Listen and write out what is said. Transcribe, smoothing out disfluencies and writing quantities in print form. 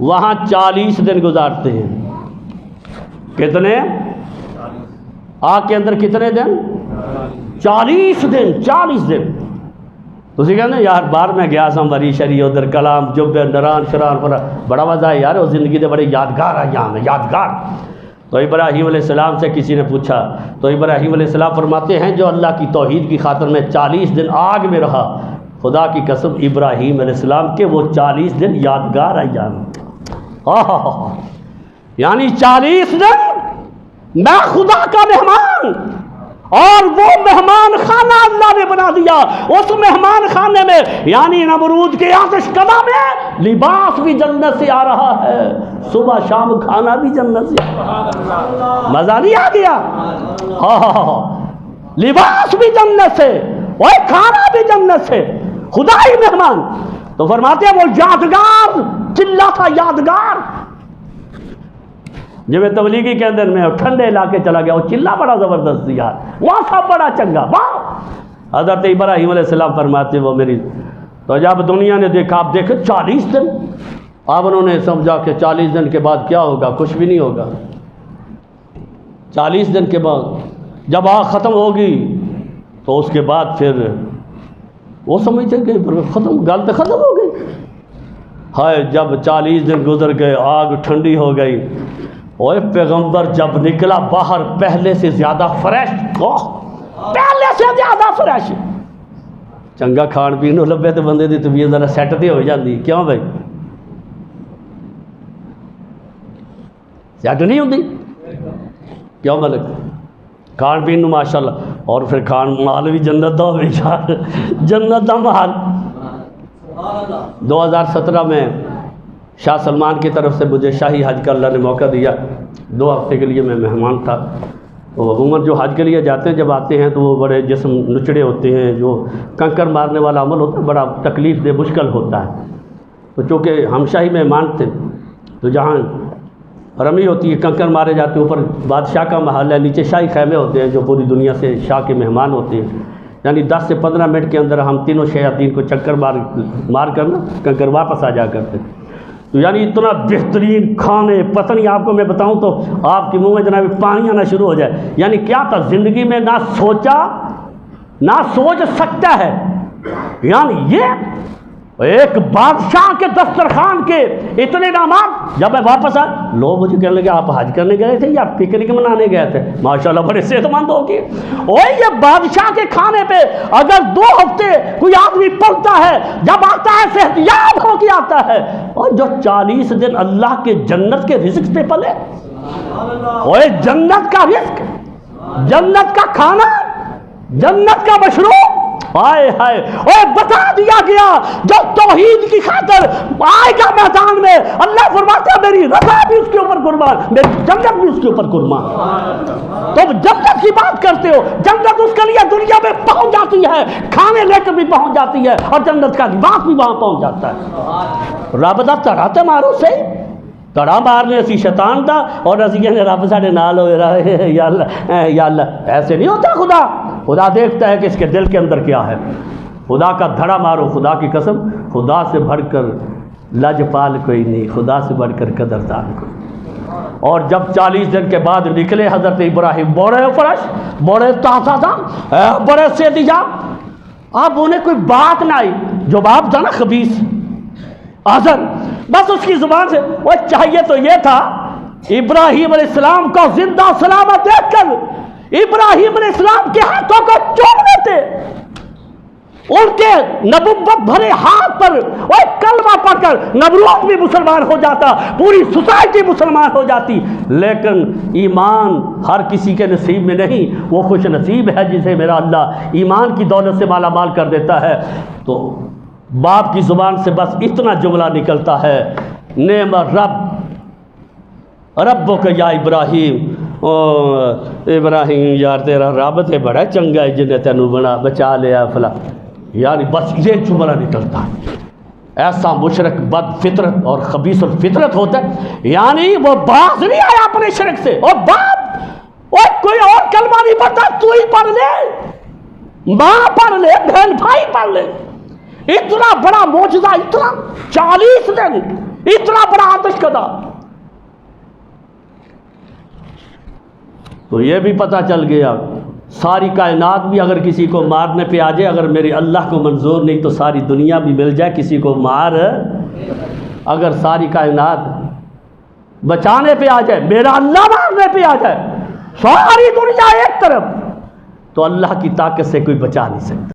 وہاں 40 دن گزارتے ہیں. کتنے؟ آگ کے اندر کتنے دن؟ 40 دن. 40 دن. تو اسی کہتے ہیں یار باہر میں گیا سا مری شری ادھر کلام جب نران شران پر بڑا مزہ ہے یار، وہ زندگی دے بڑے یادگار ایام ہے، یادگار. تو ابراہیم علیہ السلام سے کسی نے پوچھا تو ابراہیم علیہ السلام فرماتے ہیں جو اللہ کی توحید کی خاطر میں 40 دن آگ میں رہا، خدا کی قسم ابراہیم علیہ السلام کے وہ 40 دن یادگار ایام. یعنی 40 دن میں خدا کا مہمان، اور وہ مہمان خانہ اللہ نے بنا دیا. اس مہمان خانے میں یعنی نمرود کے آتش کدہ میں لباس بھی جنت سے آ رہا ہے، صبح شام کھانا بھی جنت سے. مزہ نہیں آ گیا؟ لباس بھی جنت سے اور کھانا بھی جنت سے، خدائی مہمان. تو فرماتے ہیں وہ یادگار چلا تھا، یادگار. جب میں تبلیغی کے اندر میں ٹھنڈے علاقے چلا گیا، وہ چلا بڑا زبردست یار، وہاں سب بڑا چنگا. واہ! حضرت ابراہیم علیہ السلام فرماتے وہ میری. تو جب دنیا نے دیکھا، آپ دیکھیں 40 دن، اب انہوں نے سمجھا کہ 40 دن کے بعد کیا ہوگا؟ کچھ بھی نہیں ہوگا. 40 دن کے بعد جب آگ ختم ہوگی تو اس کے بعد پھر وہ سمجھتے کہ ختم، گل تو ختم ہو گئی. ہائے جب 40 دن گزر گئے، آگ ٹھنڈی ہو گئی، اور پیغمبر جب نکلا باہر پہلے سے زیادہ فریش، پہلے سے زیادہ فریش. چنگا کھان پین ہو لبے تو بندے دی طبیعت ذرا سیٹ تے ہو جاندی. کیوں بھائی سیٹ نہیں ہوندی؟ کیوں ملک؟ کھان پین ماشاء اللہ، اور پھر کھان مال بھی جنت دا ہوئے یار، جنت دا مال. 2017 میں شاہ سلمان کی طرف سے مجھے شاہی حج کا اللہ نے موقع دیا. 2 ہفتے کے لیے میں مہمان تھا. تو عموماً جو حج کے لیے جاتے ہیں جب آتے ہیں تو وہ بڑے جسم نچڑے ہوتے ہیں، جو کنکر مارنے والا عمل ہوتا ہے بڑا تکلیف دہ مشکل ہوتا ہے. تو چونکہ ہم شاہی مہمان تھے تو جہاں رمی ہوتی ہے، کنکر مارے جاتے ہیں، اوپر بادشاہ کا محل ہے، نیچے شاہی خیمے ہوتے ہیں جو پوری دنیا سے شاہ کے مہمان ہوتے ہیں. یعنی 10 سے 15 منٹ کے اندر ہم تینوں شیاطین کو چکر مار کر نا کنکر واپس آ جا کرتے. تو یعنی اتنا بہترین کھانے، پتہ نہیں آپ کو میں بتاؤں تو آپ کے منہ میں جناب پانی آنا شروع ہو جائے. یعنی کیا تھا، زندگی میں نہ سوچا نہ سوچ سکتا ہے. یعنی یہ ایک بادشاہ کے دسترخوان کے اتنے انعامات. جب میں واپس آیا لوگ مجھے کہنے لگے آپ حج کرنے گئے تھے یا پکنک منانے گئے تھے؟ ماشاءاللہ بڑے صحت مند ہو گئے. اور یہ بادشاہ کے کھانے پہ اگر 2 ہفتے کوئی آدمی پڑتا ہے، جب آتا ہے صحت یاب ہو کے آتا ہے. اور جو 40 دن اللہ کے جنت کے رزق پہ پلے، اور جنت کا رزق، جنت کا کھانا، جنت کا مشروب، ہائے ہائے. اور بتا دیا گیا جو توحید کی خاطر آئے گا میدان میں، اللہ فرماتا ہے میری رضا بھی اس کے اوپر قربان، میری جنت بھی اس کے اوپر قربان. تم جنت کی بات کرتے ہو، جنت اس کے لیے دنیا میں پہنچ جاتی ہے، کھانے لے کر بھی پہنچ جاتی ہے، اور جنت کا لباس بھی وہاں پہنچ جاتا ہے. رب دا تڑاتے مارو سے تڑا مارنے اسی شیطان دا، اور اسی کہنے رب ساڑے نال ہوئے رہے. یا اللہ یا اللہ، ایسے نہیں ہوتا. خدا دیکھتا ہے کہ اس کے دل کے اندر کیا ہے. خدا کا دھڑا مارو. خدا کی قسم، خدا سے بڑھ کر لجپال کوئی نہیں، خدا سے بڑھ کر قدردان کوئی. اور جب 40 دن کے بعد نکلے حضرت ابراہیم، بڑے فرش، بڑے تازہ دم، بڑے سیدی جام. اب انہیں کوئی بات نہ آئی، جو باپ تھا نا خبیث آزر، بس اس کی زبان سے وہ چاہیے تو یہ تھا ابراہیم علیہ السلام کو زندہ سلامت دیکھ کر ابراہیم علیہ السلام کے ہاتھوں کو چومنے تھے، ان کے نبوت بھرے ہاتھ پر اور کلمہ پڑھ کر نمرود بھی مسلمان ہو جاتا، پوری سوسائٹی مسلمان ہو جاتی. لیکن ایمان ہر کسی کے نصیب میں نہیں. وہ خوش نصیب ہے جسے میرا اللہ ایمان کی دولت سے مالا مال کر دیتا ہے. تو باپ کی زبان سے بس اتنا جملہ نکلتا ہے، نعم ربک یا ابراہیم. ابراہیم یار تیرا رب تے بڑا چنگا ہے جنہیں تینوں بنا بچا لیا فلاں. یعنی بس یہ جملہ نکلتا ہے. ایسا مشرک بد فطرت اور خبیث الفطرت ہوتا ہے. یعنی وہ باز نہیں آیا اپنے شرک سے. اور باپ اور کوئی اور کلمہ نہیں پڑھتا، تو ہی پڑھ لے، ماں پڑھ لے، بہن بھائی پڑھ لے. اتنا بڑا معجزہ، اتنا 40 دن اتنا بڑا آتش کدا. تو یہ بھی پتہ چل گیا ساری کائنات بھی اگر کسی کو مارنے پہ آ جائے، اگر میرے اللہ کو منظور نہیں تو ساری دنیا بھی مل جائے کسی کو مار. اگر ساری کائنات بچانے پہ آ جائے، میرا اللہ مارنے پہ آ جائے، ساری دنیا ایک طرف، تو اللہ کی طاقت سے کوئی بچا نہیں سکتا.